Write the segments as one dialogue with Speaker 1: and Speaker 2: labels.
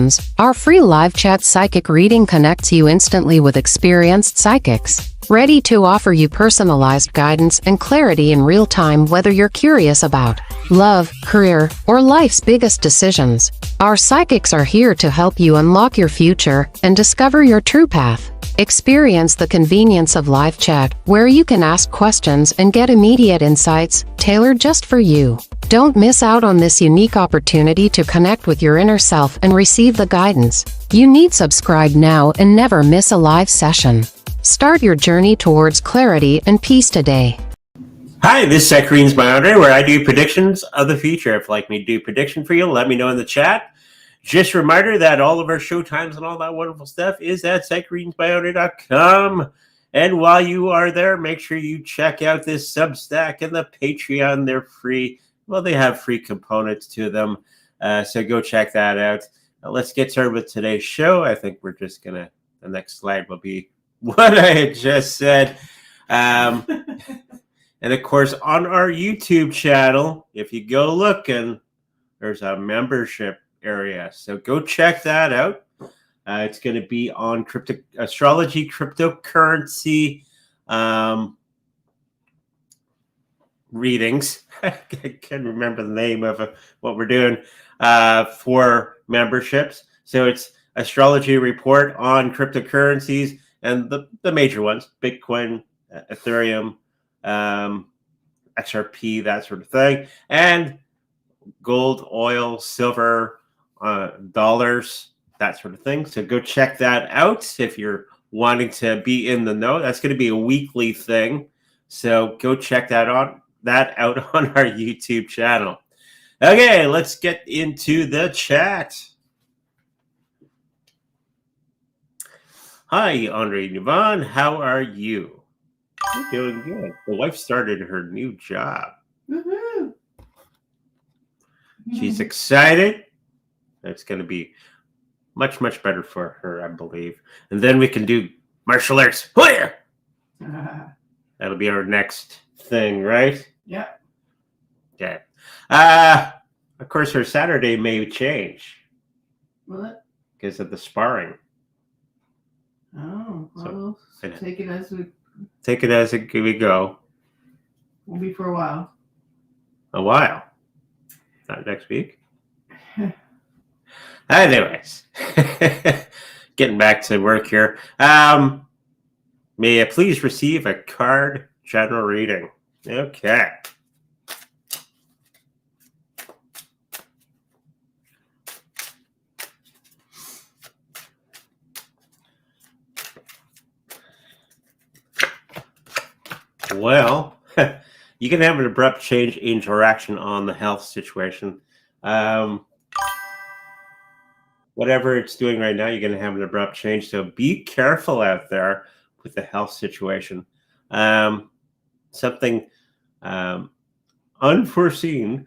Speaker 1: Affirmations, our free live chat psychic reading connects you instantly with experienced psychics, ready to offer you personalized guidance and clarity in real time, whether you're curious about love, career, or life's biggest decisions. Our psychics are here to help you unlock your future and discover your true path. Experience the convenience of live chat, where you can ask questions and get immediate insights, tailored just for you. Don't miss out on this unique opportunity to connect with your inner self and receive the guidance you need. Subscribe now and never miss a live session. Start your journey towards clarity and peace today.
Speaker 2: Hi, this is Secreens by Andre, where I do predictions of the future. If you'd like me to do a prediction for you, let me know in the chat. Just a reminder that all of our show times and all that wonderful stuff is at secreensbyandre.com. And while you are there, make sure you check out this Substack and the Patreon. They're free. Well, they have free components to them. So go check that out. Let's get started with today's show. I think we're just going to, the next slide will be what I had just said. And of course, on our YouTube channel, if you go look, and there's a membership area. So go check that out. It's going to be on astrology, cryptocurrency readings. I can't remember the name of what we're doing for memberships. So it's astrology report on cryptocurrencies and the major ones, Bitcoin, Ethereum, XRP, that sort of thing, and gold, oil, silver, dollars, that sort of thing. So go check that out if you're wanting to be in the know. That's going to be a weekly thing. So go check that out on our YouTube channel. Okay, let's get into the chat. Hi, Andre and Yvonne. How are you? You're doing good. The wife started her new job.
Speaker 3: Woohoo!
Speaker 2: She's excited. It's going to be much, much better for her, I believe. And then we can do martial arts. Hoya! That'll be our next thing, right?
Speaker 3: Yeah.
Speaker 2: Okay. Of course, her Saturday may change.
Speaker 3: Will it?
Speaker 2: Because of the sparring.
Speaker 3: Oh, well,
Speaker 2: So,
Speaker 3: take it as
Speaker 2: we go.
Speaker 3: will be for a while.
Speaker 2: A while. Not next week. Anyways, getting back to work here. May I please receive a card general reading? Okay. Well, you can have an abrupt change in direction on the health situation. Whatever it's doing right now, you're going to have an abrupt change. So be careful out there with the health situation. Something unforeseen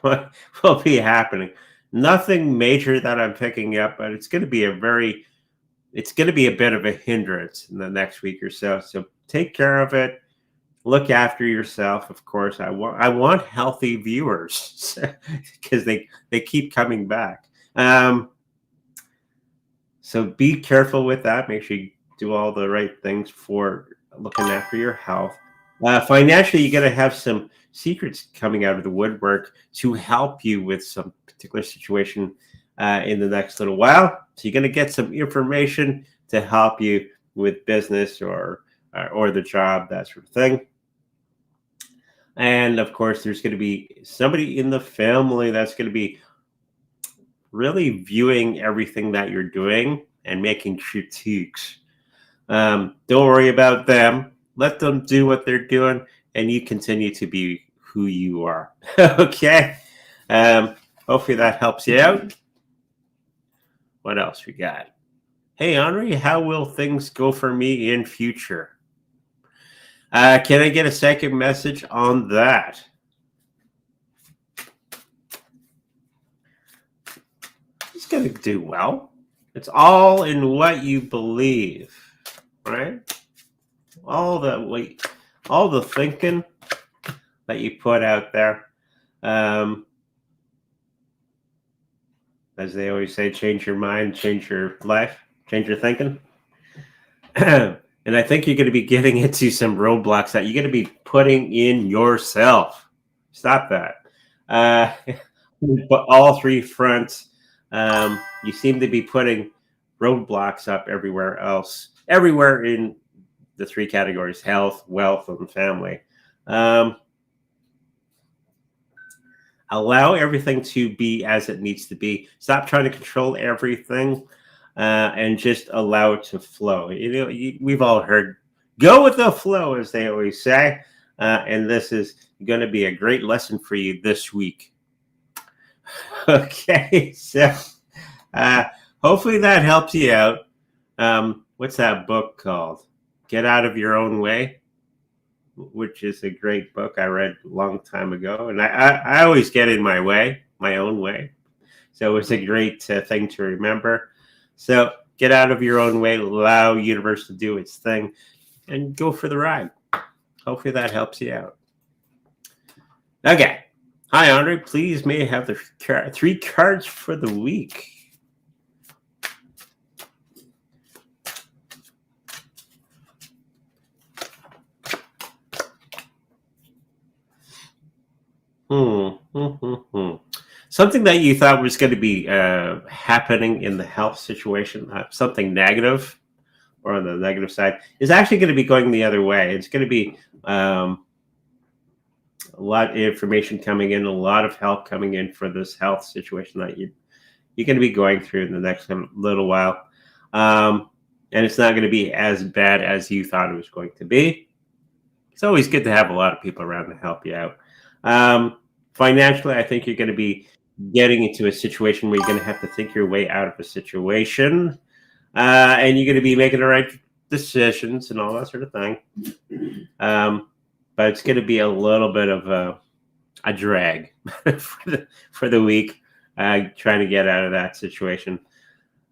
Speaker 2: will be happening. Nothing major that I'm picking up, but it's going to be a bit of a hindrance in the next week or so. So take care of it. Look after yourself, of course. I want healthy viewers because they keep coming back. So be careful with that. Make sure you do all the right things for looking after your health. Financially, you're going to have some secrets coming out of the woodwork to help you with some particular situation in the next little while. So you're going to get some information to help you with business or the job, that sort of thing. And of course, there's going to be somebody in the family that's going to be really viewing everything that you're doing and making critiques. Don't worry about them. Let them do what they're doing, and you continue to be who you are. Okay? Hopefully that helps you out. What else we got? Hey, Henri, how will things go for me in future? Can I get a second message on that? It's going to do well. It's all in what you believe, right? All the thinking that you put out there. As they always say, change your mind, change your life, change your thinking. And I think you're going to be getting into some roadblocks that you're going to be putting in yourself. Stop that. But all three fronts, you seem to be putting roadblocks up everywhere else, everywhere in the three categories: health, wealth, and family. Allow everything to be as it needs to be. Stop trying to control everything, and just allow it to flow. We've all heard "go with the flow," as they always say, and this is going to be a great lesson for you this week. Okay, so hopefully that helps you out. What's that book called? Get Out of Your Own Way, which is a great book I read a long time ago. And I always get in my way, my own way. So it's a great thing to remember. So get out of your own way, allow universe to do its thing, and go for the ride. Hopefully that helps you out. Okay. Hi, Andre. Please may I have the three cards for the week. Something that you thought was going to be happening in the health situation, something negative or on the negative side, is actually going to be going the other way. It's going to be a lot of information coming in, a lot of help coming in for this health situation that you're going to be going through in the next little while. And it's not going to be as bad as you thought it was going to be. It's always good to have a lot of people around to help you out. Financially, I think you're going to be getting into a situation where you're going to have to think your way out of a situation, and you're going to be making the right decisions and all that sort of thing. But it's going to be a little bit of a drag for the week, trying to get out of that situation.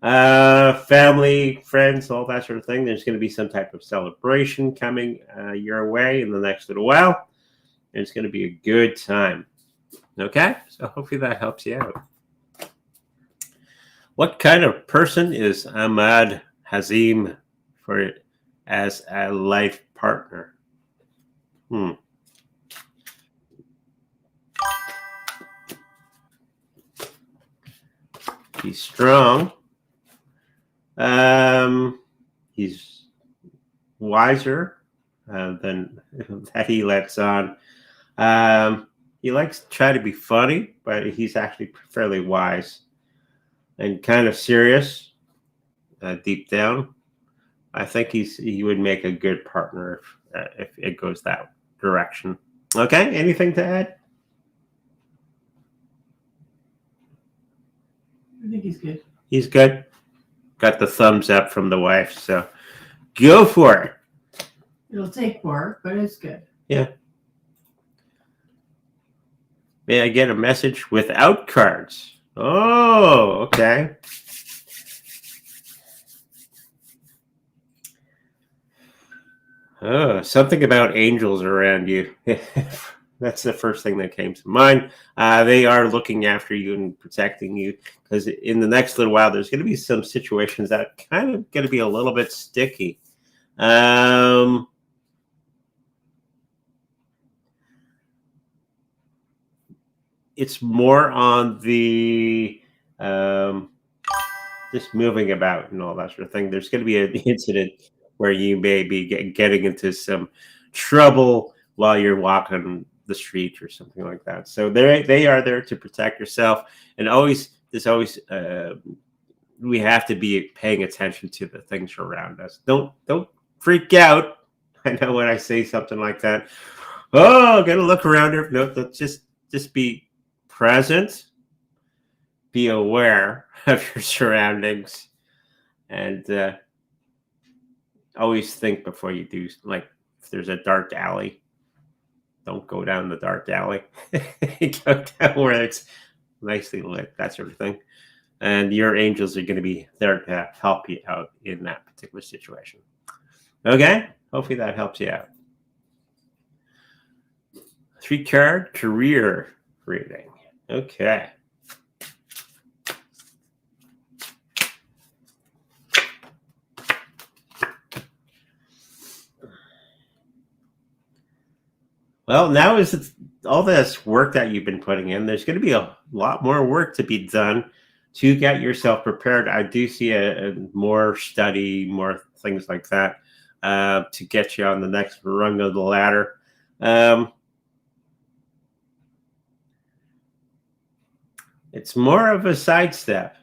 Speaker 2: Family, friends, all that sort of thing. There's going to be some type of celebration coming your way in the next little while. It's going to be a good time. Okay, so hopefully that helps you out. What kind of person is Ahmad Hazim for as a life partner? He's strong. He's wiser than that he lets on. He likes to try to be funny, but he's actually fairly wise and kind of serious deep down. I think he would make a good partner if it goes that direction. Okay, anything to add?
Speaker 3: I think he's good.
Speaker 2: He's good. Got the thumbs up from the wife, so go for it.
Speaker 3: It'll take work, but it's good.
Speaker 2: Yeah. May I get a message without cards? Oh, okay. Oh, something about angels around you. That's the first thing that came to mind. They are looking after you and protecting you, because in the next little while, there's going to be some situations that are kind of going to be a little bit sticky. It's more on the just moving about and all that sort of thing. There's going to be an incident where you may be getting into some trouble while you're walking the street or something like that. So they are there to protect yourself, and we have to be paying attention to the things around us. Don't freak out. I know when I say something like that, oh, gotta look around here. No, just be present, be aware of your surroundings, and always think before you do. Like, if there's a dark alley, don't go down the dark alley. Go down where it's nicely lit, that sort of thing. And your angels are going to be there to help you out in that particular situation. Okay? Hopefully that helps you out. 3-card career reading. Okay. Well, now is all this work that you've been putting in. There's going to be a lot more work to be done to get yourself prepared. I do see a more study, more things like that to get you on the next rung of the ladder. It's more of a sidestep,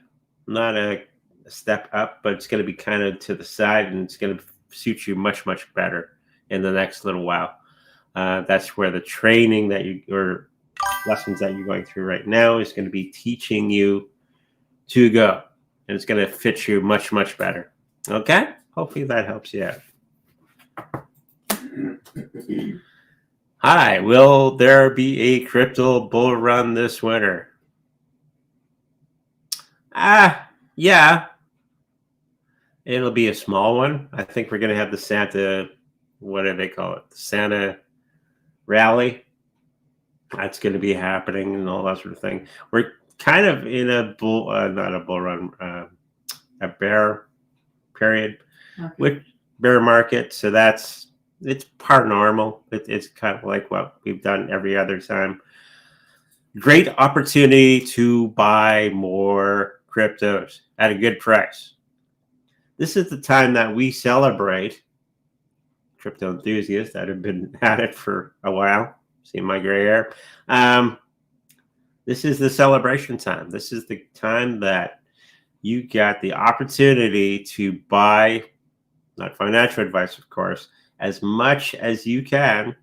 Speaker 2: not a step up, but it's going to be kind of to the side, and it's going to suit you much, much better in the next little while. That's where the training that or lessons that you're going through right now is going to be teaching you to go, and it's going to fit you much, much better. Okay? Hopefully that helps you out. Hi, will there be a crypto bull run this winter? Yeah. It'll be a small one. I think we're going to have the Santa, what do they call it? The Santa rally. That's going to be happening and all that sort of thing. We're kind of in a not a bull run, a bear period, with bear market. So it's part normal. It's kind of like what we've done every other time. Great opportunity to buy more cryptos at a good price. This is the time that we celebrate crypto enthusiasts that have been at it for a while. See my gray hair. This is the celebration time. This is the time that you got the opportunity to buy, not financial advice, of course, as much as you can,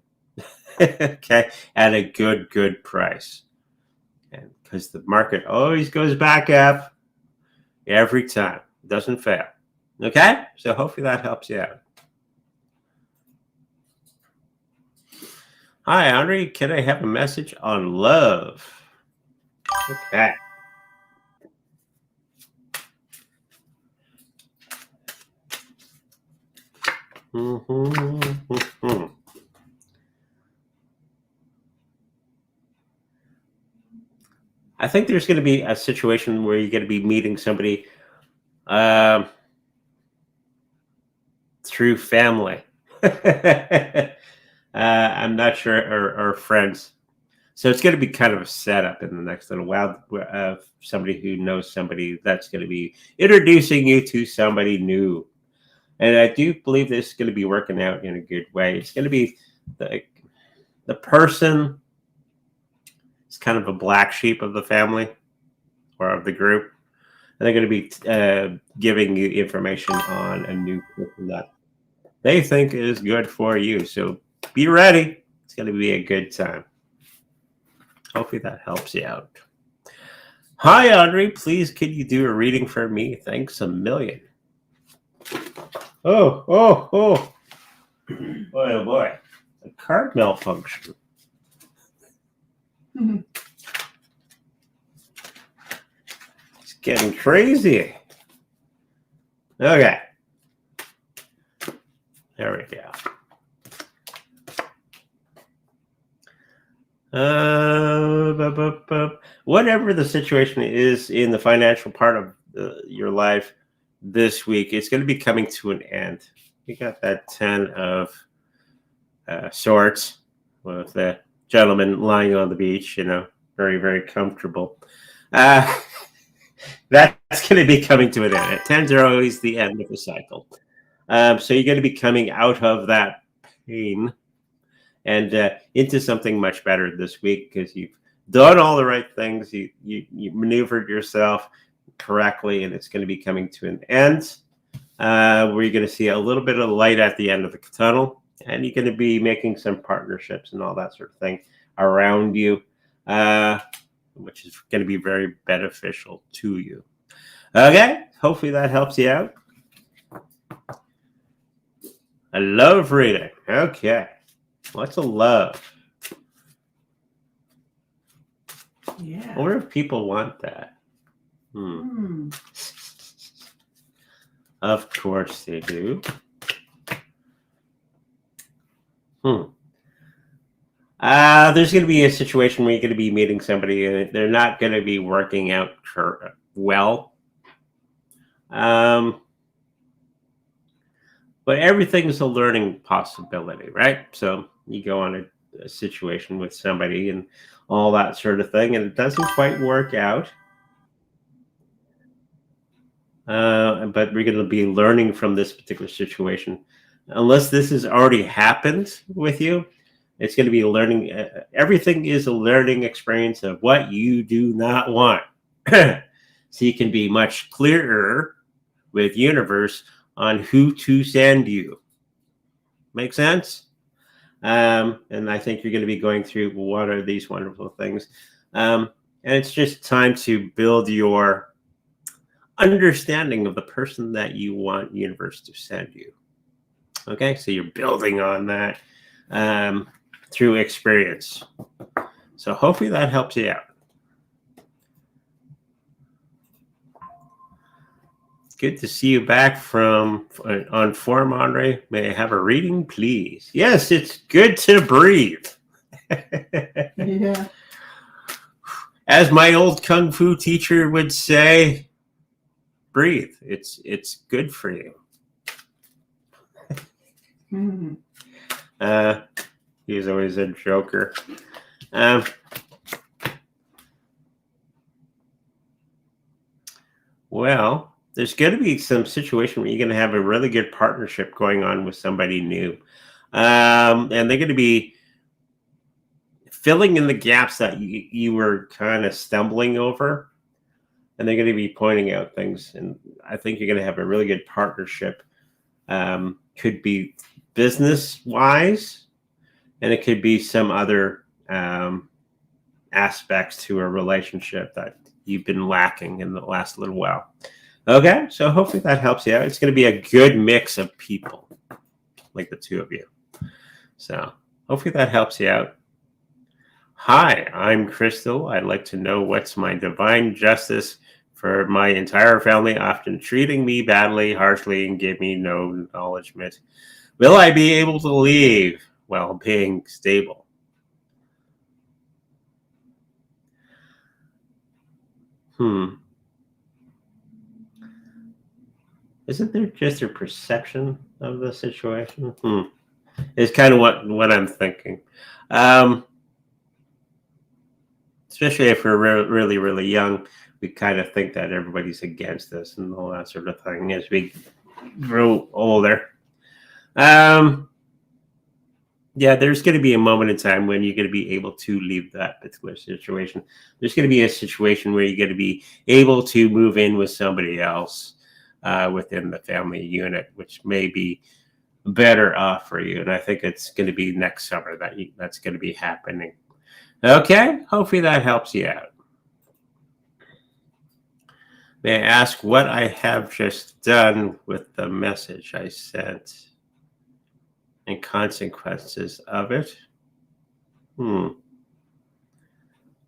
Speaker 2: okay, at a good price. And because the market always goes back up every time. It doesn't fail. Okay? So hopefully that helps you out. Hi, Andre. Can I have a message on love? Okay. I think there's going to be a situation where you're going to be meeting somebody through family. I'm not sure, or friends. So it's going to be kind of a setup in the next little while of somebody who knows somebody that's going to be introducing you to somebody new. And I do believe this is going to be working out in a good way. It's going to be the person is kind of a black sheep of the family or of the group. And they're going to be giving you information on a new person that they think is good for you. So be ready. It's going to be a good time. Hopefully that helps you out. Hi, Audrey. Please, could you do a reading for me? Thanks a million. Oh. Boy, oh boy. A card malfunction. It's getting crazy. Okay. There we go. Whatever the situation is in the financial part of your life this week, it's going to be coming to an end. You got that 10 of swords with the gentleman lying on the beach, very, very comfortable. That's going to be coming to an end. 10s are always the end of the cycle. So you're going to be coming out of that pain and into something much better this week because you've done all the right things. You maneuvered yourself correctly, and it's going to be coming to an end where you're going to see a little bit of light at the end of the tunnel, and you're going to be making some partnerships and all that sort of thing around you, which is going to be very beneficial to you. Okay, hopefully that helps you out. A love reading. Okay. What's a love?
Speaker 3: Yeah.
Speaker 2: I wonder if people want that. Of course they do. There's going to be a situation where you're going to be meeting somebody and they're not going to be working out well. But everything's a learning possibility, right? So you go on a a situation with somebody and all that sort of thing, and it doesn't quite work out. But we're going to be learning from this particular situation. Unless this has already happened with you, it's going to be learning. Everything is a learning experience of what you do not want. So you can be much clearer with universe on who to send you. Make sense? And I think you're going to be going through what are these wonderful things. And it's just time to build your understanding of the person that you want universe to send you. Okay, so you're building on that through experience. So hopefully that helps you out. Good to see you back from on form, Andre. May I have a reading, please? Yes, it's good to breathe.
Speaker 3: Yeah.
Speaker 2: As my old kung fu teacher would say, breathe. It's good for you.
Speaker 3: Mm-hmm.
Speaker 2: He's always a joker. Well, there's going to be some situation where you're going to have a really good partnership going on with somebody new. And they're going to be filling in the gaps that you were kind of stumbling over. And they're going to be pointing out things. And I think you're going to have a really good partnership. Could be business-wise, and it could be some other aspects to a relationship that you've been lacking in the last little while. Okay, so hopefully that helps you out. It's going to be a good mix of people, like the two of you. So hopefully that helps you out. Hi, I'm Crystal. I'd like to know what's my divine justice for my entire family, often treating me badly, harshly, and give me no acknowledgement. Will I be able to leave while being stable? Isn't there just a perception of the situation? It's kind of what I'm thinking. Especially if we're really, really young, we kind of think that everybody's against us and all that sort of thing. As we grow older, yeah, there's going to be a moment in time when you're going to be able to leave that particular situation. There's going to be a situation where you're going to be able to move in with somebody else within the family unit, which may be better off for you. And I think it's going to be next summer that's going to be happening. Okay, hopefully that helps you out. May I ask what I have just done with the message I sent and consequences of it?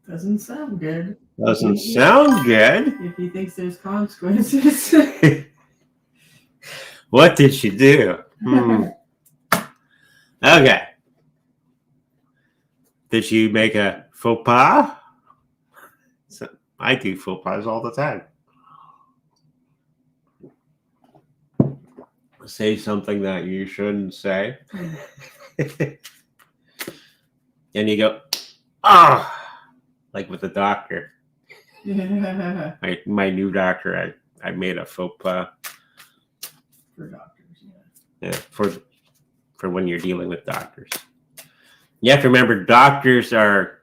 Speaker 3: Doesn't sound good.
Speaker 2: Doesn't sound good.
Speaker 3: If he thinks there's consequences.
Speaker 2: What did she do? Okay. Did you make a faux pas? So I do faux pas all the time. Say something that you shouldn't say. And you go, like with the doctor.
Speaker 3: Yeah.
Speaker 2: My new doctor, I made a faux pas.
Speaker 3: For doctors,
Speaker 2: Yeah, for when you're dealing with doctors. You have to remember, doctors are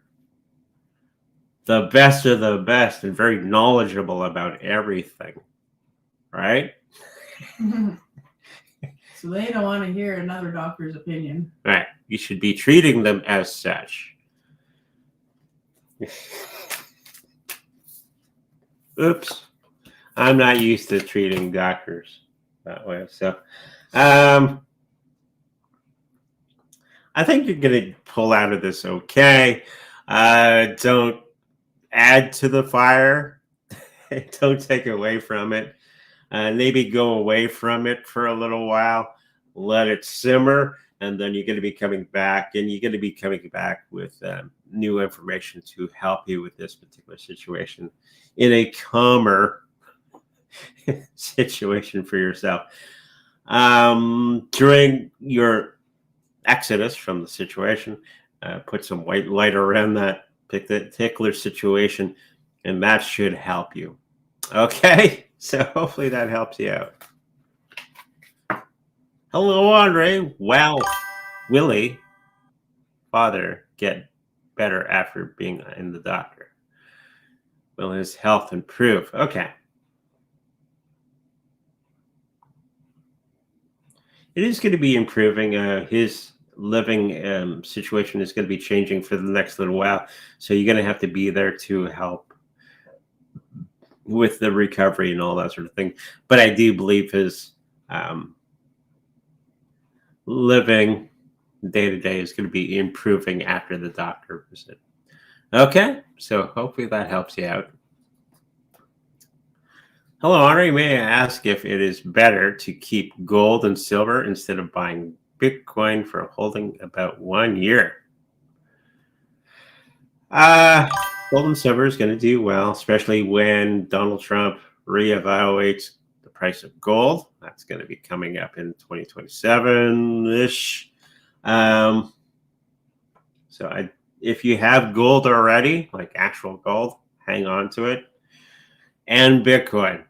Speaker 2: the best of the best and very knowledgeable about everything, right?
Speaker 3: So they don't want to hear another doctor's opinion.
Speaker 2: Right. You should be treating them as such. Oops. I'm not used to treating doctors that way. So, I think you're going to pull out of this okay. Don't add to the fire. Don't take away from it. Maybe go away from it for a little while. Let it simmer. And then you're going to be coming back. And you're going to be coming back with new information to help you with this particular situation in a calmer situation for yourself. During your exodus from the situation, put some white light around that particular situation, and that should help you. Okay, so hopefully that helps you out. Hello, Andre. Well, Willie, father, get better after being in the doctor. Will his health improve? Okay. It is going to be improving. His living situation is going to be changing for the next little while. So you're going to have to be there to help with the recovery and all that sort of thing. But I do believe his living day to day is going to be improving after the doctor visit. Okay, so hopefully that helps you out. Hello, Henri. May I ask if it is better to keep gold and silver instead of buying Bitcoin for holding about 1 year? Gold and silver is going to do well, especially when Donald Trump reevaluates the price of gold. That's going to be coming up in 2027-ish. If you have gold already, like actual gold, hang on to it. And Bitcoin.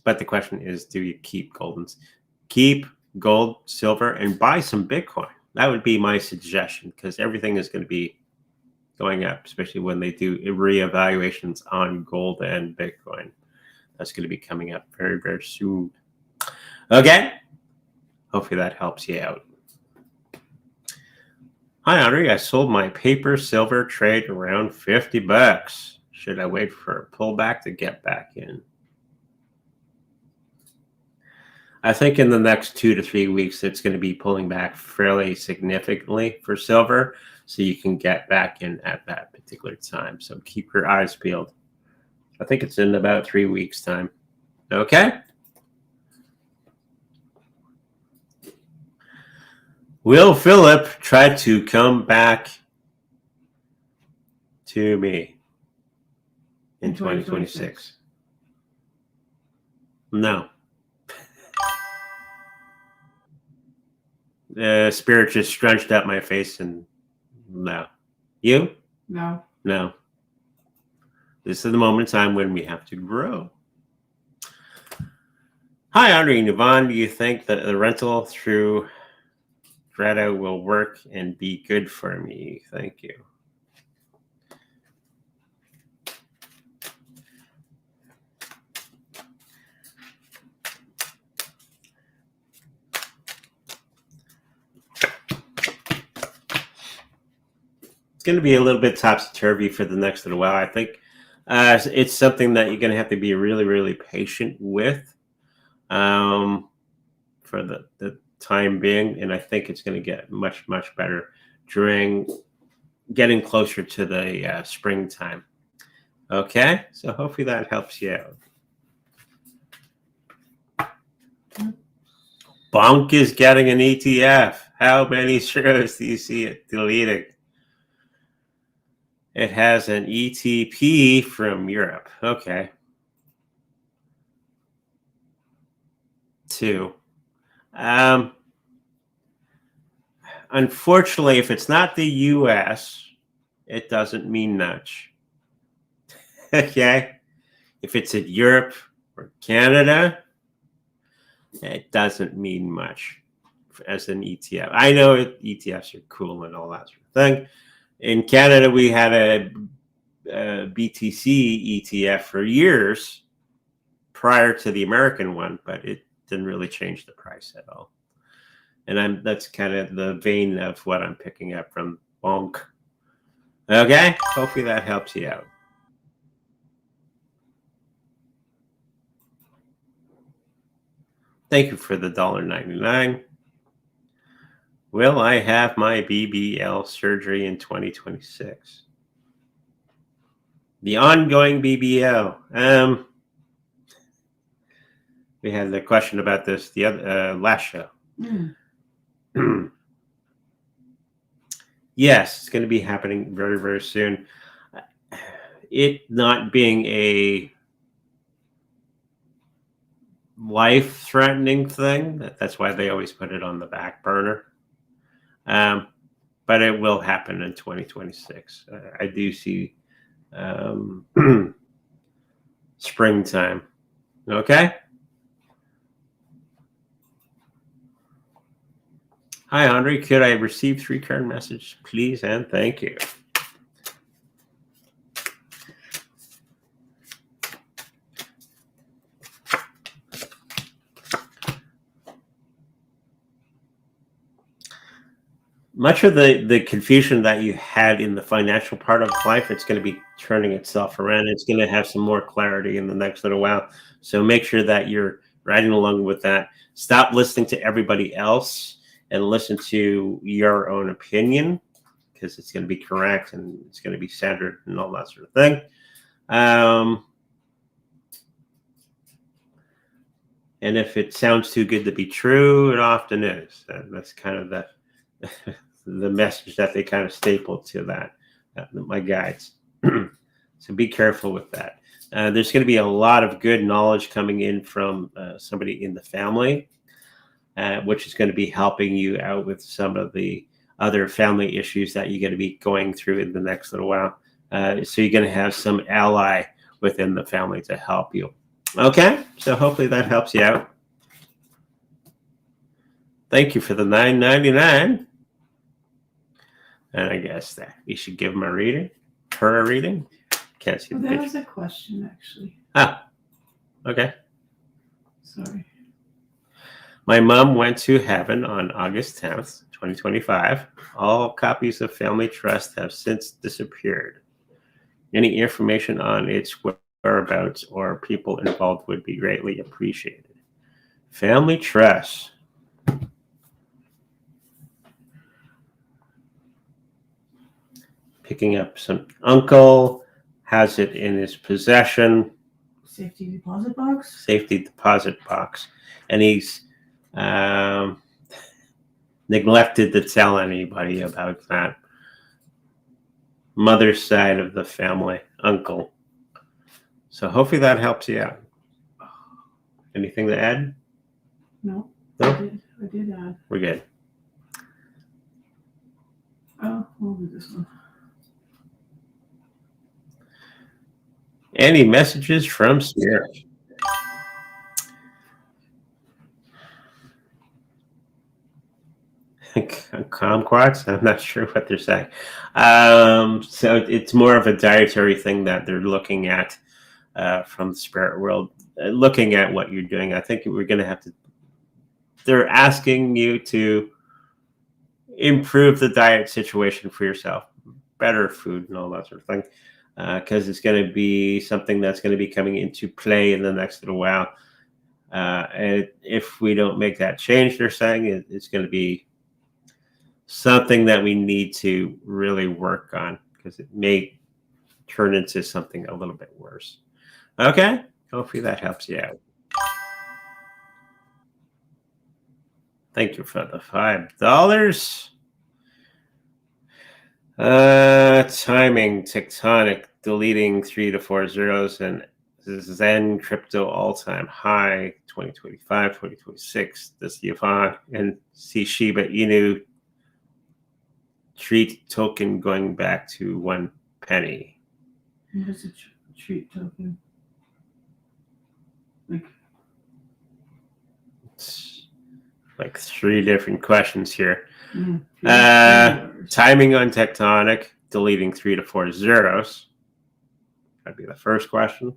Speaker 2: But the question is, do you keep gold, silver, and buy some Bitcoin? That would be my suggestion, because everything is going to be going up, especially when they do reevaluations on gold and Bitcoin. That's going to be coming up very, very soon. Okay. Hopefully that helps you out. Hi, Andre. I sold my paper silver trade around $50. Should I wait for a pullback to get back in? I think in the next 2 to 3 weeks, it's going to be pulling back fairly significantly for silver, so you can get back in at that particular time. So keep your eyes peeled. I think it's in about 3 weeks' time. Okay? Will Phillip try to come back to me in 2026? No. The spirit just stretched out my face, and no. You?
Speaker 3: No.
Speaker 2: No. This is the moment in time when we have to grow. Hi, Andre and Yvonne. Do you think that the rental through Gretto will work and be good for me? Thank you. Going to be a little bit topsy-turvy for the next little while. I think it's something that you're going to have to be really, really patient with for the time being, and I think it's going to get much, much better during getting closer to the springtime. Okay, so hopefully that helps you out. Bonk is getting an ETF. How many shares do you see it deleting? It has an ETP from Europe. Okay. 2. Unfortunately, if it's not the US, it doesn't mean much. Okay. If it's in Europe or Canada, it doesn't mean much as an ETF. I know ETFs are cool and all that sort of thing. In Canada, we had a BTC ETF for years prior to the American one, but it didn't really change the price at all. And that's kind of the vein of what I'm picking up from Bonk. Okay, hopefully that helps you out. Thank you for the $1.99. Will I have my BBL surgery in 2026? The ongoing BBL. We had the question about this the other last show. Yes, it's going to be happening very, very soon. It not being a life-threatening thing, that's why they always put it on the back burner. But it will happen in 2026. I do see springtime. Okay. Hi, Andre. Could I receive 3-card message, please? And thank you. Much of the confusion that you had in the financial part of life, it's going to be turning itself around. It's going to have some more clarity in the next little while. So make sure that you're riding along with that. Stop listening to everybody else and listen to your own opinion, because it's going to be correct and it's going to be centered and all that sort of thing. And if it sounds too good to be true, it often is. That's kind of the message that they kind of staple to that, my guides. So be careful with that. There's going to be a lot of good knowledge coming in from somebody in the family, which is going to be helping you out with some of the other family issues that you're going to be going through in the next little while. So you're going to have some ally within the family to help you. Okay, so hopefully that helps you out. Thank you for the $9.99. And I guess that we should give him a reading. Her a reading. Can't see the
Speaker 3: That
Speaker 2: picture.
Speaker 3: was a question, actually.
Speaker 2: Ah, okay.
Speaker 3: Sorry.
Speaker 2: My mom went to heaven on August 10th, 2025. All copies of Family Trust have since disappeared. Any information on its whereabouts or people involved would be greatly appreciated. Family Trust. Picking up some uncle has it in his possession.
Speaker 3: Safety deposit box?
Speaker 2: Safety deposit box. And he's neglected to tell anybody about that. Mother's side of the family, uncle. So hopefully that helps you out. Anything to add?
Speaker 3: No.
Speaker 2: No?
Speaker 3: I did add.
Speaker 2: We're good.
Speaker 3: Oh, we'll do this one.
Speaker 2: Any messages from Spirit? Kumquats? I'm not sure what they're saying. So it's more of a dietary thing that they're looking at from the spirit world, looking at what you're doing. I think we're going to have to, they're asking you to improve the diet situation for yourself, better food and all that sort of thing, because it's going to be something that's going to be coming into play in the next little while. And if we don't make that change, they're saying it's going to be something that we need to really work on, because it may turn into something a little bit worse. Okay, hopefully that helps you out. Thank you for the $5. Timing, Tectonic, deleting 3 to 4 zeros, and Zen crypto all-time high 2025, 2026. This Yvonne and see Shiba Inu treat token going back to 1 penny.
Speaker 3: What is a treat token?
Speaker 2: It's like 3 different questions here.
Speaker 3: $3.
Speaker 2: Timing on Tectonic, deleting 3 to 4 zeros. That'd be the first question.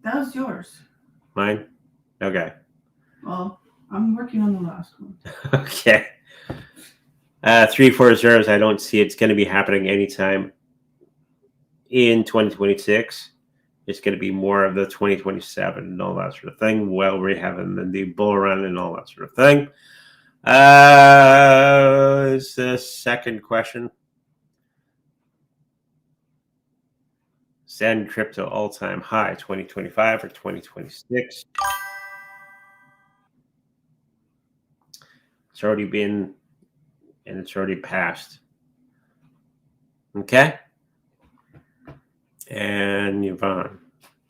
Speaker 3: That was yours.
Speaker 2: Mine? Okay.
Speaker 3: Well, I'm working on the last one.
Speaker 2: Okay. 3 4 zeros, I don't see it's going to be happening anytime in 2026. It's going to be more of the 2027 and all that sort of thing. Well, we're having the new bull run and all that sort of thing. Is the second question. Zen crypto all-time high, 2025 or 2026? It's already been, and it's already passed. Okay? And Yvonne.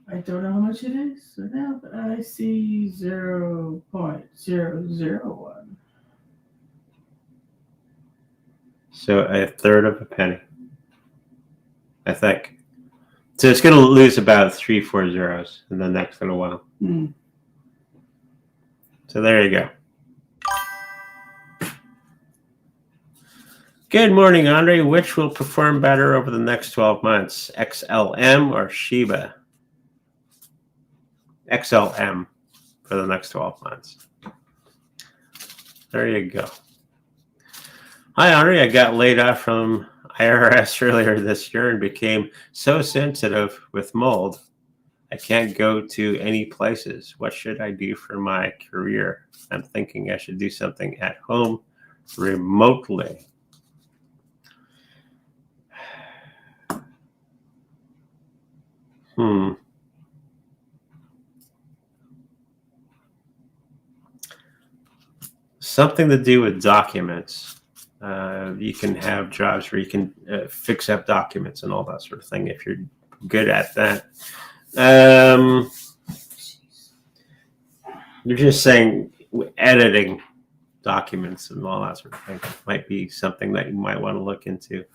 Speaker 3: I don't know how much it is right now, but I see 0.001.
Speaker 2: So a third of a penny, I think. So it's going to lose about 3-4 zeros in the next little while. So there you go. Good morning, Andre. Which will perform better over the next 12 months, XLM or SHIB? XLM for the next 12 months. There you go. Hi, Andre. I got laid off from IRS earlier this year and became so sensitive with mold. I can't go to any places. What should I do for my career? I'm thinking I should do something at home remotely. Something to do with documents. You can have jobs where you can fix up documents and all that sort of thing if you're good at that. You're just saying editing documents and all that sort of thing might be something that you might want to look into.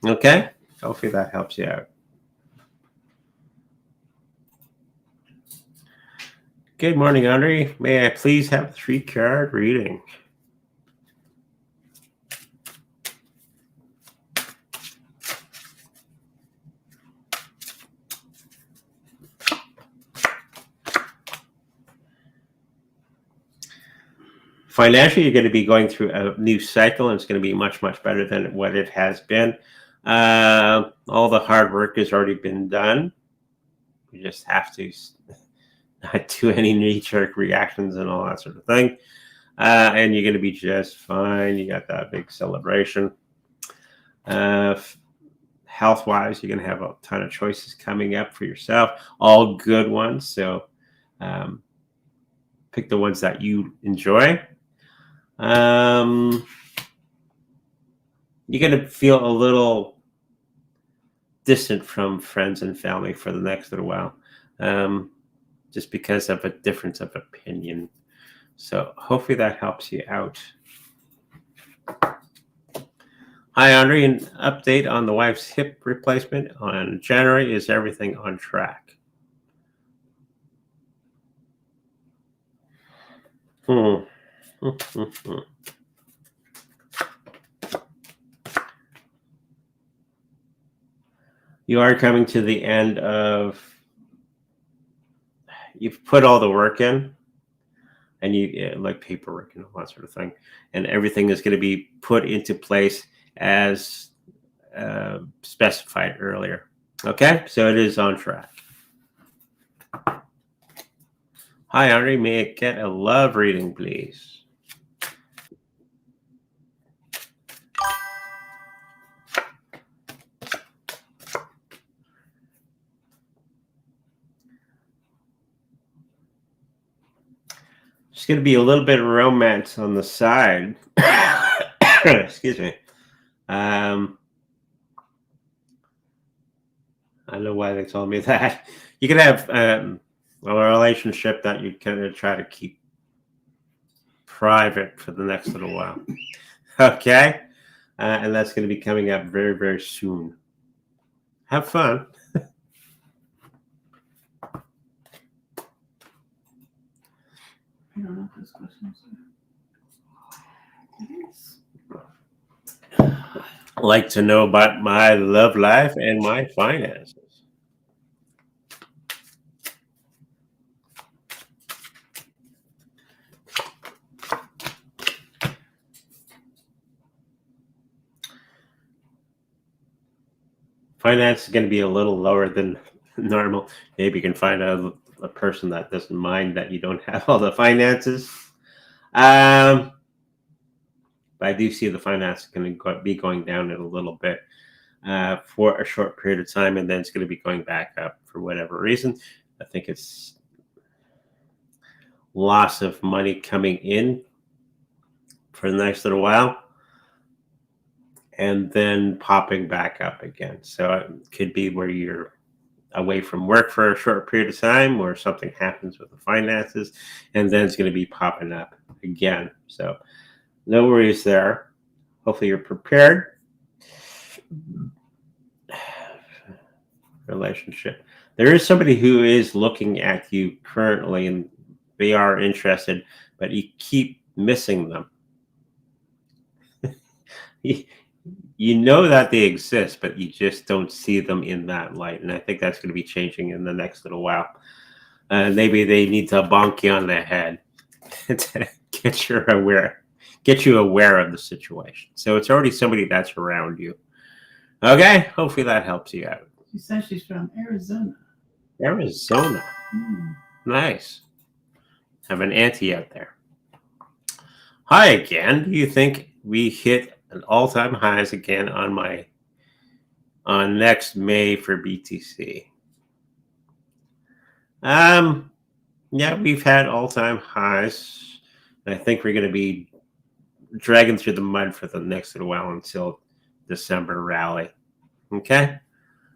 Speaker 2: Okay? Hopefully that helps you out. Good morning, Andre. May I please have a 3-card reading? Financially, you're going to be going through a new cycle, and it's going to be much, much better than what it has been. All the hard work has already been done. You just have to not do any knee-jerk reactions and all that sort of thing. And you're going to be just fine. You got that big celebration. Health-wise, you're going to have a ton of choices coming up for yourself, all good ones. So pick the ones that you enjoy. You're going to feel a little distant from friends and family for the next little while, just because of a difference of opinion. So hopefully that helps you out. Hi, Andre. An update on the wife's hip replacement on January. Is everything on track? You are coming to the end of, you've put all the work in, and you like paperwork and all that sort of thing, and everything is going to be put into place as specified earlier. Okay, so it is on track. Hi, Andre. May I get a love reading, please? There's going to be a little bit of romance on the side. Excuse me. I don't know why they told me that. You can have a relationship that you kind of try to keep private for the next little while. Okay? And that's going to be coming up very, very soon. Have fun.
Speaker 3: I don't know if this question's
Speaker 2: Like to know about my love life and my finances. Finance is going to be a little lower than normal. Maybe you can find a person that doesn't mind that you don't have all the finances. But I do see the finance going to be going down a little bit for a short period of time, and then it's going to be going back up for whatever reason. I think it's loss of money coming in for the next little while, and then popping back up again. So it could be where you're away from work for a short period of time, or something happens with the finances, and then it's going to be popping up again. So no worries there. Hopefully you're prepared. Relationship. There is somebody who is looking at you currently, and they are interested, but you keep missing them. You know that they exist, but you just don't see them in that light. And I think that's going to be changing in the next little while. Maybe they need to bonk you on the head to get you aware of the situation. So it's already somebody that's around you. Okay, hopefully that helps you out.
Speaker 3: She says she's from Arizona.
Speaker 2: Arizona. Nice. Have an auntie out there. Hi again. Do you think we hit an all-time highs again on next May for BTC? Yeah, we've had all-time highs. I think we're going to be dragging through the mud for the next little while until December rally. Okay?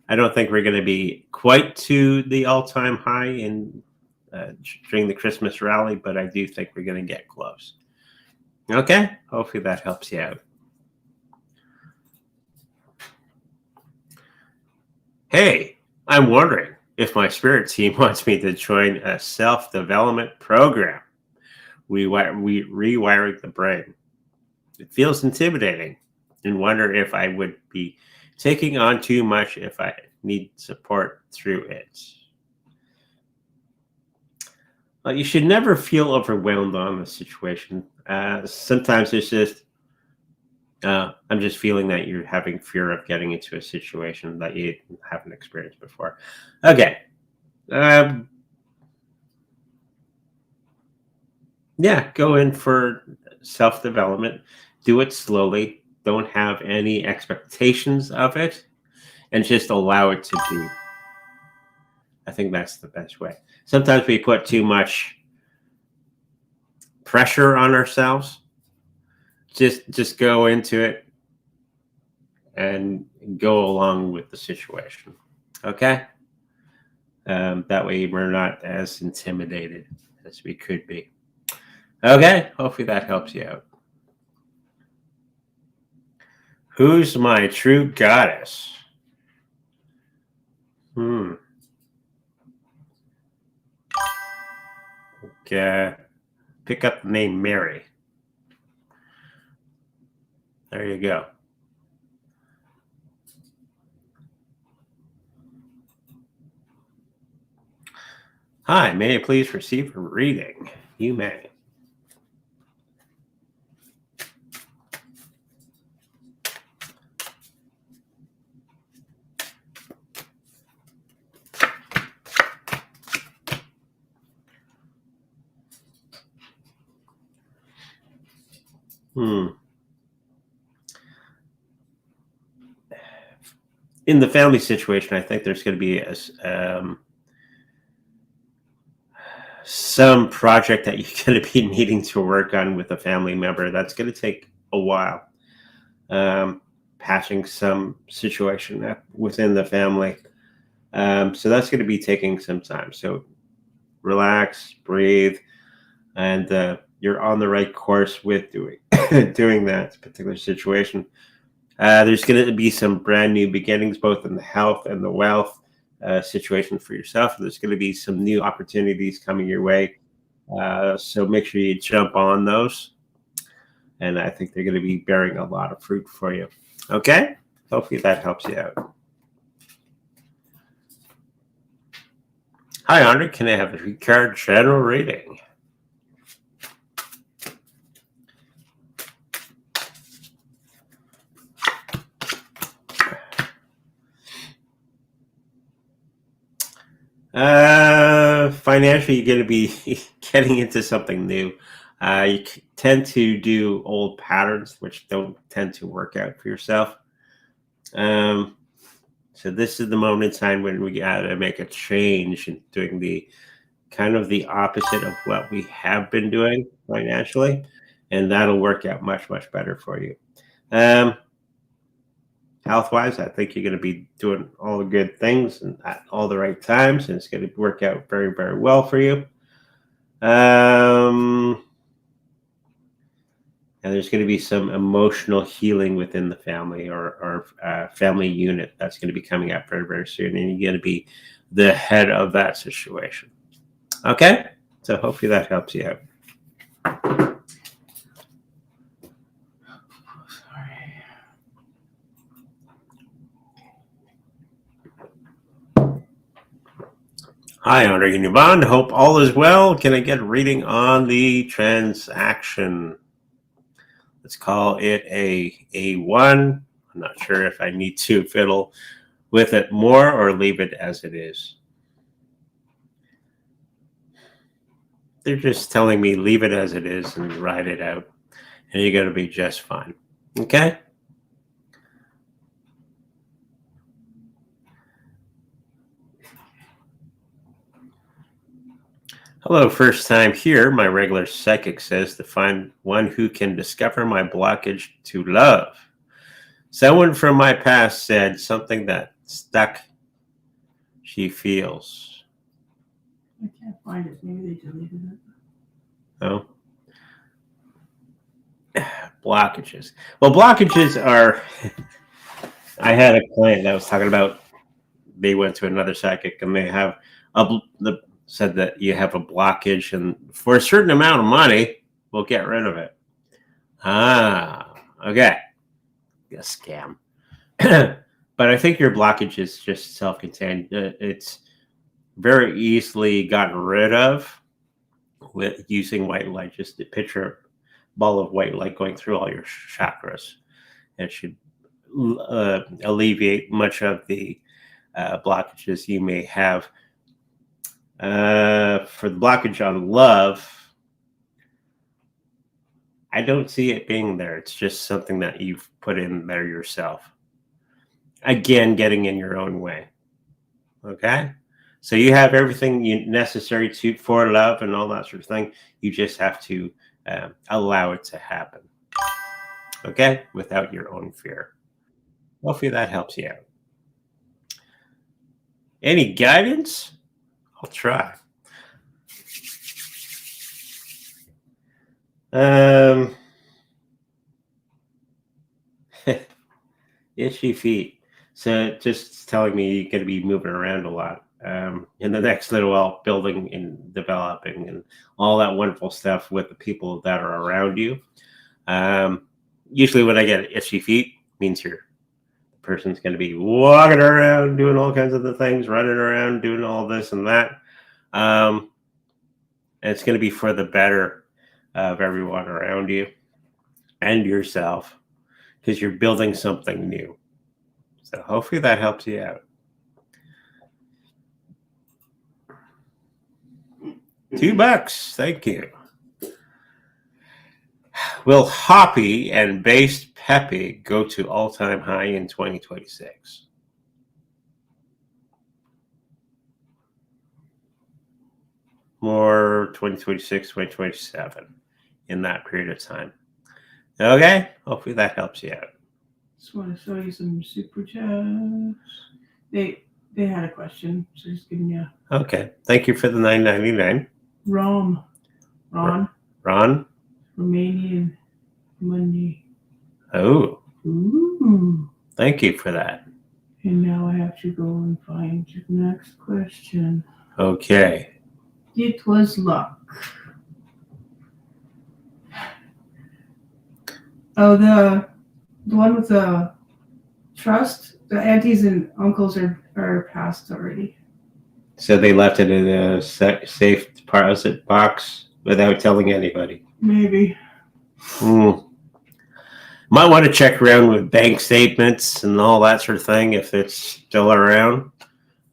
Speaker 2: I don't think we're going to be quite to the all-time high during the Christmas rally, but I do think we're going to get close. Okay? Hopefully that helps you out. Hey, I'm wondering if my spirit team wants me to join a self-development program. Rewiring the brain. It feels intimidating, and wonder if I would be taking on too much if I need support through it. Well, you should never feel overwhelmed on the situation. Sometimes it's just, I'm just feeling that you're having fear of getting into a situation that you haven't experienced before. Okay. Yeah, go in for self-development. Do it slowly. Don't have any expectations of it, and just allow it to be. I think that's the best way. Sometimes we put too much pressure on ourselves. Just go into it and go along with the situation. Okay? That way we're not as intimidated as we could be. Okay? Hopefully that helps you out. Who's my true goddess? Okay. Pick up the name Mary. There you go. Hi, may I please receive a reading? You may. In the family situation, I think there's going to be some project that you're going to be needing to work on with a family member. That's going to take a while. Patching some situation within the family. So that's going to be taking some time. So relax, breathe, and you're on the right course with doing that particular situation. There's going to be some brand new beginnings, both in the health and the wealth situation for yourself. There's going to be some new opportunities coming your way. So make sure you jump on those. And I think they're going to be bearing a lot of fruit for you. Okay? Hopefully that helps you out. Hi, Andre. Can I have a 3-card general reading? Financially, you're going to be getting into something new. You tend to do old patterns, which don't tend to work out for yourself. So this is the moment in time when we got to make a change in doing the kind of the opposite of what we have been doing financially, and that'll work out much, much better for you. Health health-wise. I think you're going to be doing all the good things and at all the right times, and it's going to work out very, very well for you. And there's going to be some emotional healing within the family or family unit that's going to be coming up very, very soon. And you're going to be the head of that situation. Okay? So hopefully that helps you out. Hi, Andre and Yvonne. Hope all is well. Can I get a reading on the transaction? Let's call it a A1. I'm not sure if I need to fiddle with it more or leave it as it is. They're just telling me leave it as it is and ride it out, and you're going to be just fine. Okay? Hello, first time here. My regular psychic says to find one who can discover my blockage to love. Someone from my past said something that stuck. She feels.
Speaker 3: I can't find it. Maybe they deleted it.
Speaker 2: Oh. Blockages. Well, blockages are. I had a client that was talking about. They went to another psychic and they have said that you have a blockage, and for a certain amount of money, we'll get rid of it. Ah, okay. A scam. But I think your blockage is just self-contained. It's very easily gotten rid of with using white light. Just a picture a ball of white light going through all your chakras. It should alleviate much of the blockages you may have. For the blockage on love, I don't see it being there. It's just something that you've put in there yourself. Again, getting in your own way. Okay? So you have everything necessary for love and all that sort of thing. You just have to allow it to happen. Okay? Without your own fear. Hopefully that helps you out. Any guidance? I'll try. Itchy feet. So just telling me you're going to be moving around a lot in the next little while, building and developing and all that wonderful stuff with the people that are around you. Usually when I get itchy feet, means the person's going to be walking around, doing all kinds of the things, running around, doing all this and that. And it's going to be for the better of everyone around you and yourself, because you're building something new. So hopefully that helps you out. $2. Thank you. Will Hoppy and based Pepe go to all-time high in 2026? More 2026, 2027 in that period of time. Okay? Hopefully that helps you out.
Speaker 3: Just want to show you some super chats. They had a question, so just giving you.
Speaker 2: Okay. Thank you for the $9.99.
Speaker 3: Ron. Romanian money.
Speaker 2: Oh.
Speaker 3: Ooh.
Speaker 2: Thank you for that.
Speaker 3: And now I have to go and find your next question.
Speaker 2: Okay.
Speaker 3: It was luck. Oh, the one with the trust. The aunties and uncles are passed already.
Speaker 2: So they left it in a safe deposit box without telling anybody.
Speaker 3: Maybe.
Speaker 2: Might want to check around with bank statements and all that sort of thing if it's still around.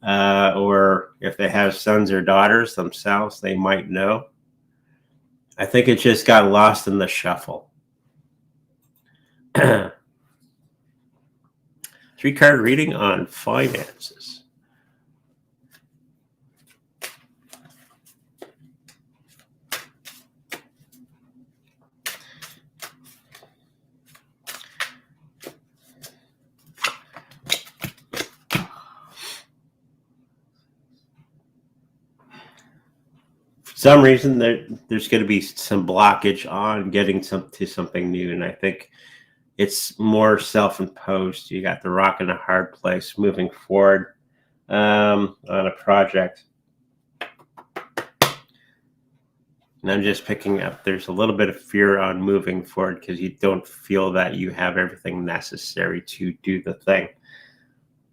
Speaker 2: Or if they have sons or daughters themselves, they might know. I think it just got lost in the shuffle. 3-card reading on finances. some reason there's going to be some blockage on getting to something new, and I think it's more self-imposed. You got the rock in a hard place moving forward on a project. And I'm just picking up, there's a little bit of fear on moving forward because you don't feel that you have everything necessary to do the thing.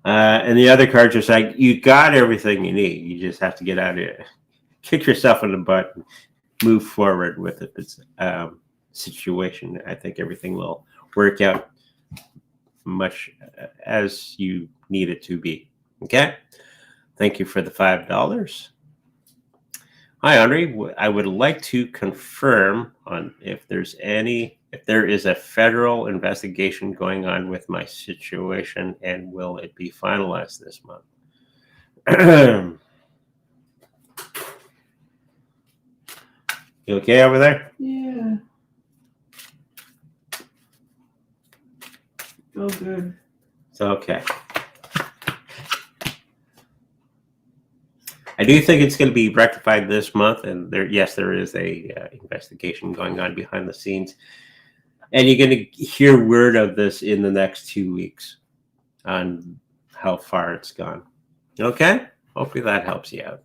Speaker 2: And the other cards are like, you got everything you need. You just have to get out of it, kick yourself in the butt, and move forward with it. It's situation. I think everything will work out much as you need it to be. Okay. Thank you for the $5. Hi, Andre. I would like to confirm on if there is a federal investigation going on with my situation, and will it be finalized this month? You okay over there?
Speaker 3: Yeah. Oh, good.
Speaker 2: It's okay. I do think it's going to be rectified this month, and there is a investigation going on behind the scenes, and you're going to hear word of this in the next 2 weeks on how far it's gone. Okay, hopefully that helps you out.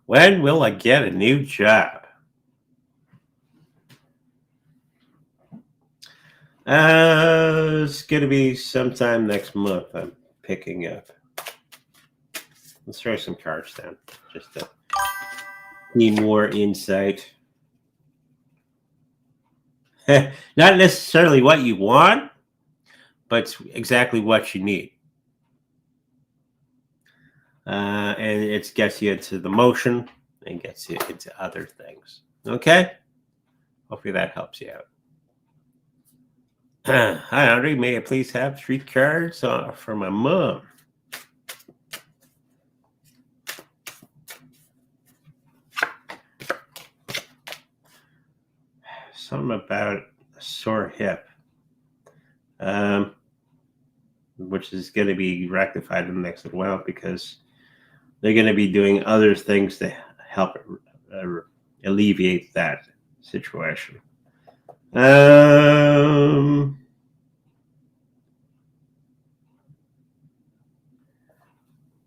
Speaker 2: When will I get a new job? It's going to be sometime next month. I'm picking up. Let's throw some cards down just to need more insight. Not necessarily what you want, but exactly what you need. And it gets you into the motion and gets you into other things. Okay? Hopefully that helps you out. Hi, Andre. May I please have 3 cards for my mom? Something about a sore hip, which is going to be rectified in the next little while because they're going to be doing other things to help alleviate that situation.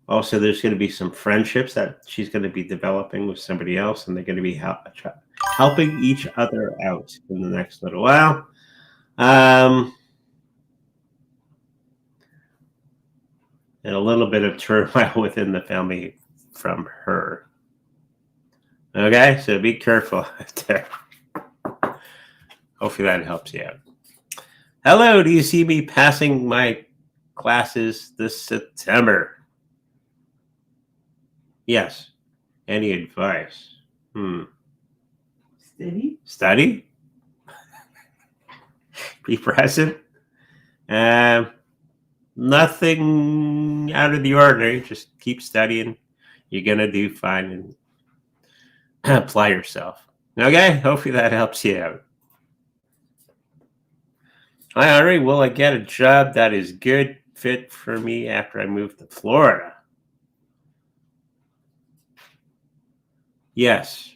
Speaker 2: Also, there's going to be some friendships that she's going to be developing with somebody else, and they're going to be helping each other out in the next little while. And a little bit of turmoil within the family from her. Okay, so be careful there. Hopefully that helps you out. Hello, do you see me passing my classes this September? Yes. Any advice? Study? Be present? Nothing out of the ordinary. Just keep studying. You're going to do fine and apply yourself. Okay? Hopefully that helps you out. Hi, Henry. Will I get a job that is good fit for me after I move to Florida? Yes.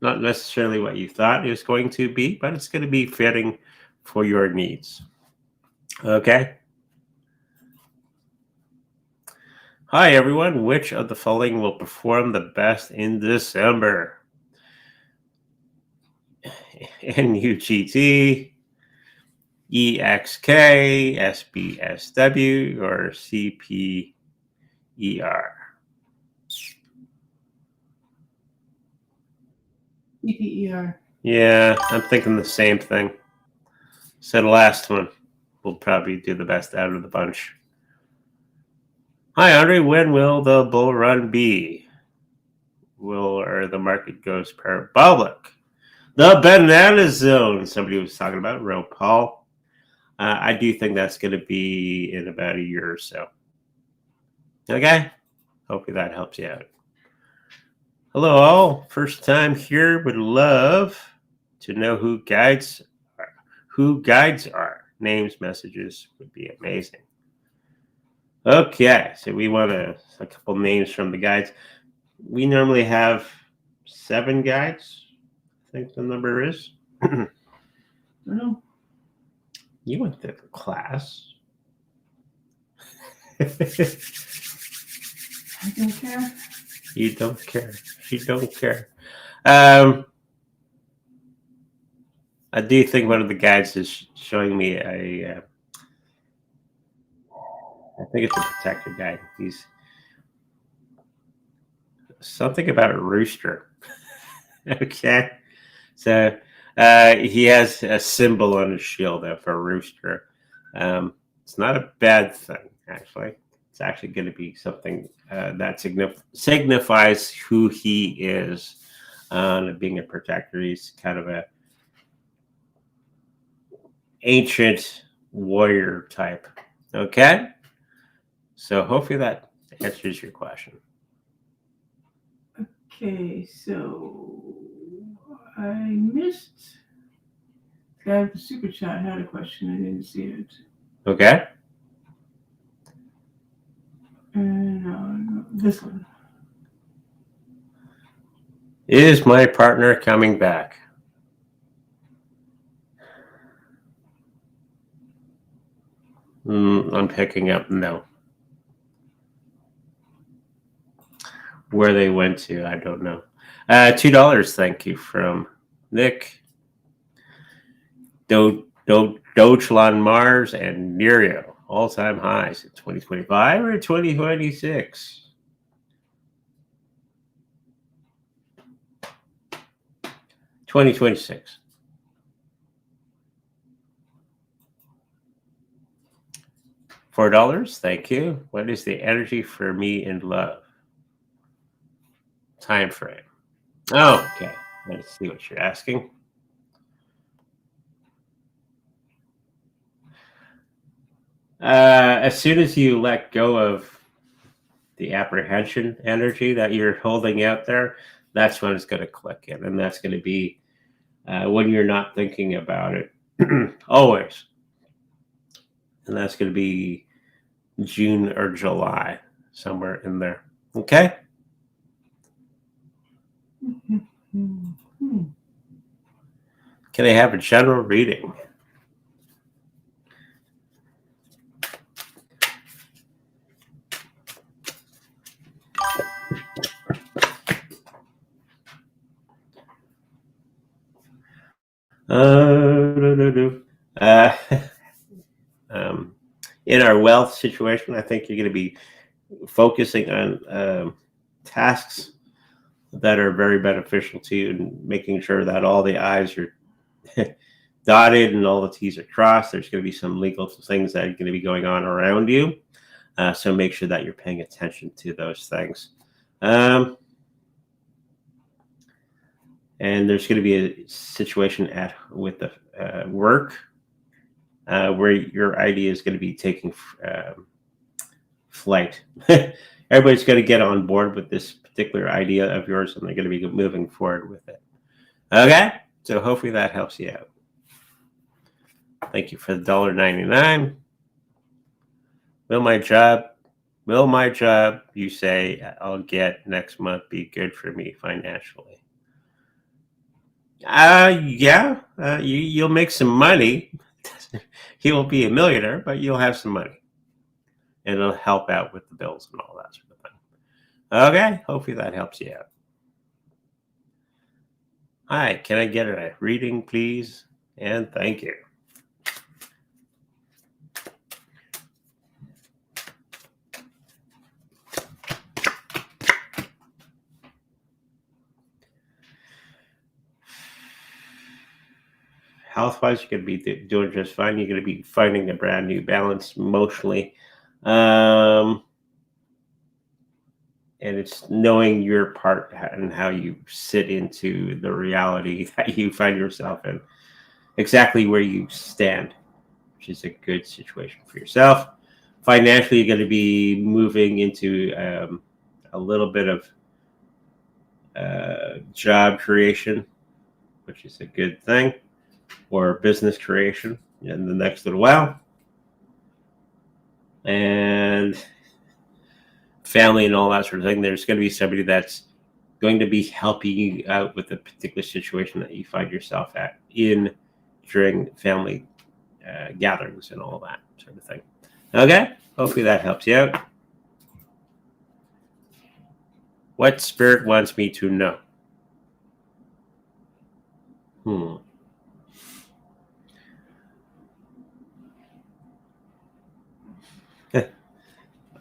Speaker 2: Not necessarily what you thought it was going to be, but it's going to be fitting for your needs. Okay? Hi, everyone. Which of the following will perform the best in December? NUGT, EXK, SBSW, or CPER?
Speaker 3: CPER.
Speaker 2: Yeah, I'm thinking the same thing. So the last one will probably do the best out of the bunch. Hi, Andre. When will the bull run be? Or the market goes parabolic? The banana zone. Somebody was talking about Ro Paul. I do think that's going to be in about a year or so. Okay? Hopefully that helps you out. Hello, all. First time here. Would love to know who guides are. Names, messages would be amazing. Okay, so we want a couple names from the guides. We normally have 7 guides. I think the number is.
Speaker 3: I don't know.
Speaker 2: You went to the class.
Speaker 3: I don't care.
Speaker 2: You don't care. She don't care. I do think one of the guides is showing me I think it's a protector guide. He's something about a rooster. Okay. So he has a symbol on his shield of a rooster. It's not a bad thing, actually. It's actually going to be something that signifies who he is. Being a protector, he's kind of a ancient warrior type. Okay? So hopefully that answers your question.
Speaker 3: Okay, so I missed. The guy with the super chat had a question. I didn't see it.
Speaker 2: Okay?
Speaker 3: No, this one.
Speaker 2: Is my partner coming back? I'm picking up no. Where they went to, I don't know. $2, thank you, from Nick. Dogelan Mars and Nurio, all-time highs in 2025 or 2026? 2026. $4, thank you. What is the energy for me in love? Time frame. Oh, okay. Let's see what you're asking. As soon as you let go of the apprehension energy that you're holding out there, that's when it's going to click in. And that's going to be when you're not thinking about it always. And that's going to be June or July, somewhere in there. Okay? Can I have a general reading? In our wealth situation, I think you're going to be focusing on tasks that are very beneficial to you and making sure that all the I's are dotted and all the T's are crossed. There's going to be some legal things that are going to be going on around you. So make sure that you're paying attention to those things. And there's going to be a situation with the work where your idea is going to be taking flight. Everybody's going to get on board with this particular idea of yours, and they're going to be moving forward with it. Okay? So hopefully that helps you out. Thank you for the $1.99. Will my job, you say, I'll get next month be good for me financially? Yeah. You'll make some money. He won't be a millionaire, but you'll have some money. And it'll help out with the bills and all that sort of thing. Okay, hopefully that helps you out. Hi, can I get a reading, please? And thank you. Health-wise, you're going to be doing just fine. You're going to be finding a brand new balance emotionally. And it's knowing your part and how you sit into the reality that you find yourself in, exactly where you stand, which is a good situation for yourself. Financially, you're going to be moving into a little bit of job creation, which is a good thing, or business creation in the next little while. And family and all that sort of thing, there's going to be somebody that's going to be helping you out with a particular situation that you find yourself at in during family gatherings and all that sort of thing. Okay, hopefully that helps you out. What spirit wants me to know?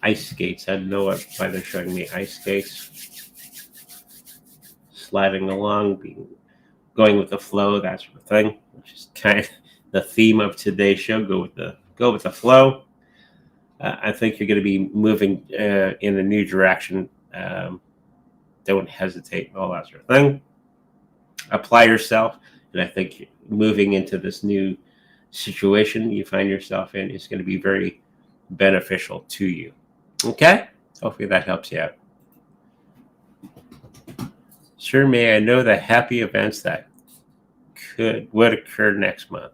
Speaker 2: Ice skates. I don't know why they're showing me ice skates. Sliding along, going with the flow, that sort of thing, which is kind of the theme of today's show. Go with the flow. I think you're going to be moving in a new direction. Don't hesitate, all that sort of thing. Apply yourself, and I think moving into this new situation you find yourself in is going to be very beneficial to you. Okay? Hopefully that helps you out. Sir, may I know the happy events that would occur next month?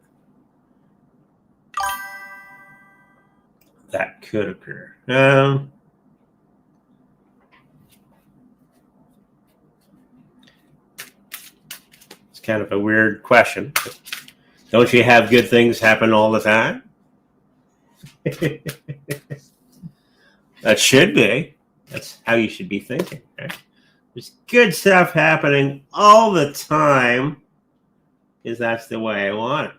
Speaker 2: That could occur. It's kind of a weird question. Don't you have good things happen all the time? That should be. That's how you should be thinking, right? There's good stuff happening all the time because that's the way I want it.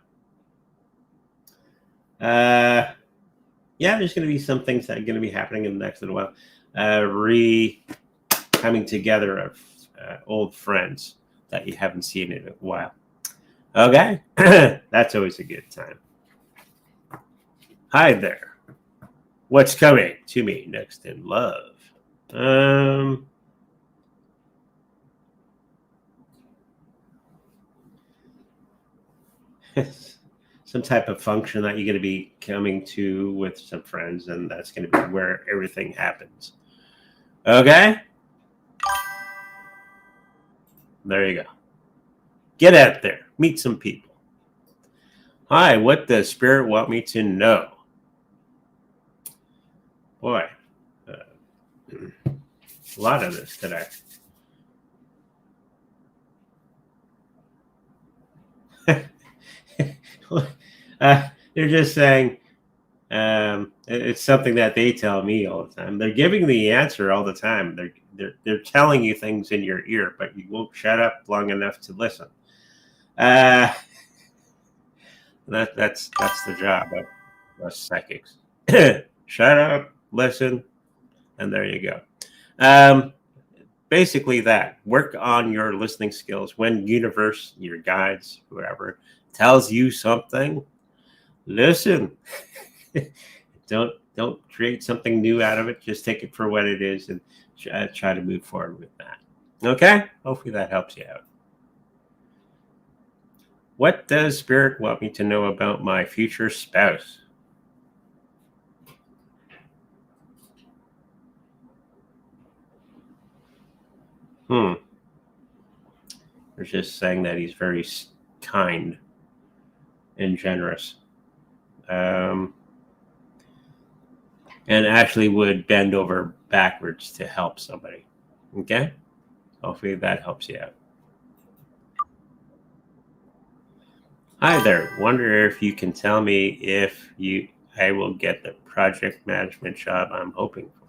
Speaker 2: Yeah, there's going to be some things that are going to be happening in the next little while. Coming together of old friends that you haven't seen in a while. Okay, that's always a good time. Hi there. What's coming to me next in love? Some type of function that you're going to be coming to with some friends, and that's going to be where everything happens. Okay? There you go. Get out there. Meet some people. Hi, what does Spirit want me to know? Boy, a lot of this today. They're just saying it's something that they tell me all the time. They're giving the answer all the time. They're telling you things in your ear, but you won't shut up long enough to listen. That's the job of us psychics. Shut up, listen, and there you go. Basically that. Work on your listening skills. When universe, your guides, whoever, tells you something, listen. Don't create something new out of it. Just take it for what it is and try to move forward with that. Okay? Hopefully that helps you out. What does Spirit want me to know about my future spouse? They're just saying that he's very kind and generous. And actually would bend over backwards to help somebody. Okay? Hopefully that helps you out. Hi there. Wonder if you can tell me if I will get the project management job I'm hoping for.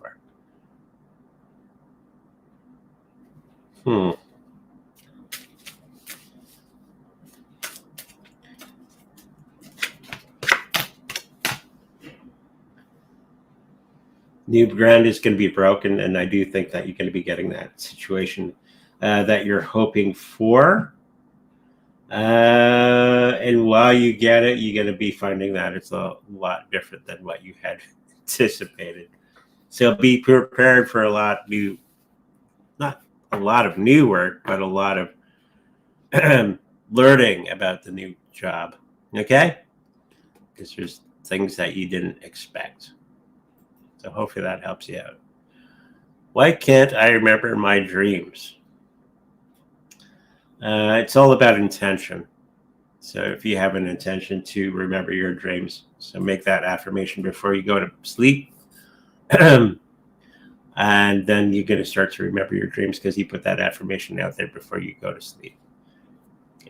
Speaker 2: New ground is going to be broken, and I do think that you're going to be getting that situation that you're hoping for. And while you get it, you're going to be finding that it's a lot different than what you had anticipated. So be prepared for not a lot of new work, but a lot of learning about the new job. Okay? Because there's things that you didn't expect. So hopefully that helps you out. Why can't I remember my dreams? It's all about intention. So if you have an intention to remember your dreams, so make that affirmation before you go to sleep. And then you're going to start to remember your dreams because you put that affirmation out there before you go to sleep.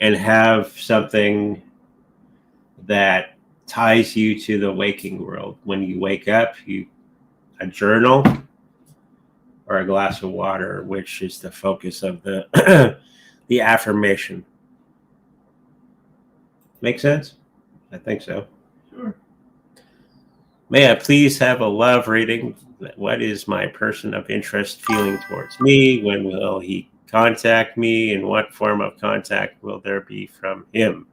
Speaker 2: And have something that ties you to the waking world. When you wake up, a journal or a glass of water, which is the focus of the the affirmation. Make sense? I think so.
Speaker 3: Sure.
Speaker 2: May I please have a love reading? What is my person of interest feeling towards me? When will he contact me? And what form of contact will there be from him?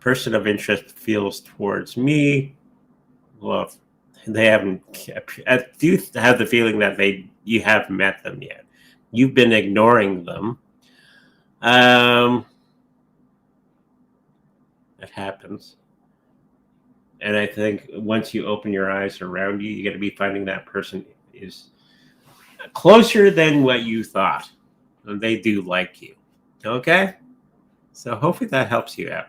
Speaker 2: Person of interest feels towards me. Well, they haven't. I do have the feeling that you haven't met them yet. You've been ignoring them. That happens. And I think once you open your eyes around you, you're going to be finding that person is closer than what you thought. And they do like you. Okay? So hopefully that helps you out.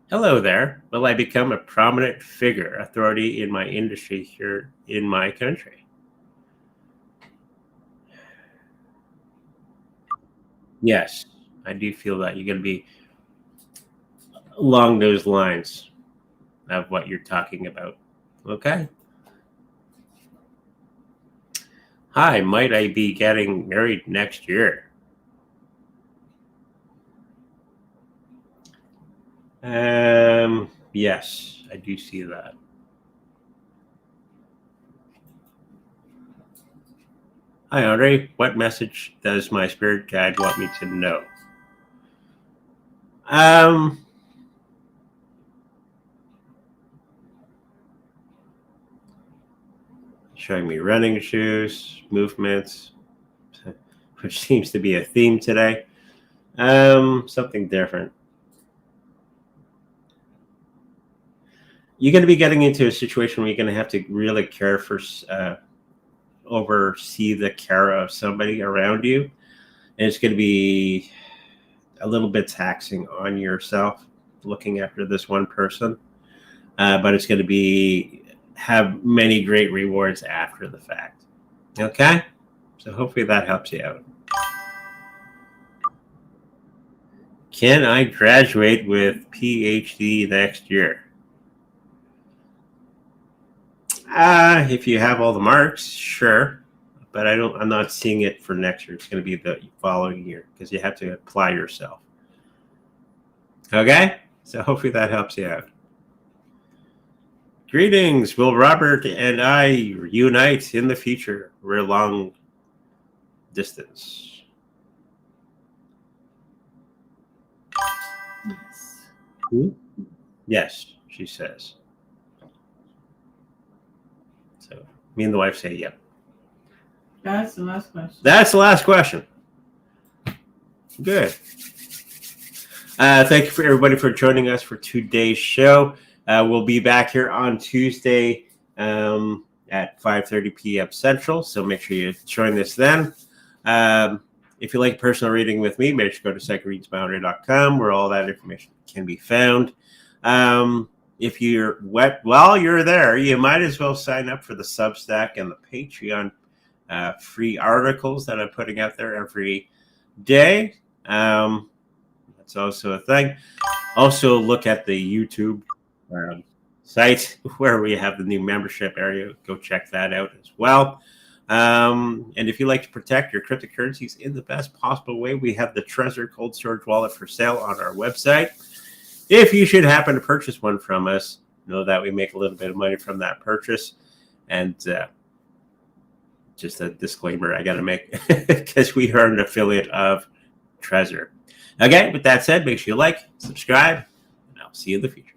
Speaker 2: Hello there. Will I become a prominent figure, authority in my industry here in my country? Yes, I do feel that you're going to be along those lines of what you're talking about. Okay? Hi, might I be getting married next year? Yes, I do see that. Hi, Andre. What message does my spirit guide want me to know? Showing me running shoes, movements, which seems to be a theme today. Something different. You're going to be getting into a situation where you're going to have to really care for, oversee the care of somebody around you. And it's going to be a little bit taxing on yourself looking after this one person. But it's going to have many great rewards after the fact. Okay? So hopefully that helps you out. Can I graduate with PhD next year? If you have all the marks, sure. But I'm not seeing it for next year. It's going to be the following year because you have to apply yourself. Okay? So hopefully that helps you out. Greetings. Will Robert and I reunite in the future? We're long distance.
Speaker 3: Yes.
Speaker 2: Yes, she says. So me and the wife say yep.
Speaker 3: That's the last question.
Speaker 2: That's the last question. Good. Thank you for everybody for joining us for today's show. We'll be back here on Tuesday at 5:30 p.m. Central. So make sure you join us then. If you like personal reading with me, make sure to go to psychicreadsboundary.com where all that information can be found. If you're while you're there, you might as well sign up for the Substack and the Patreon free articles that I'm putting out there every day. That's also a thing. Also, look at the YouTube site where we have the new membership area. Go check that out as well. And if you like to protect your cryptocurrencies in the best possible way, we have the Trezor Cold Storage Wallet for sale on our website. If you should happen to purchase one from us, know that we make a little bit of money from that purchase. And just a disclaimer I got to make because we are an affiliate of Trezor. Okay, with that said, make sure you like, subscribe, and I'll see you in the future.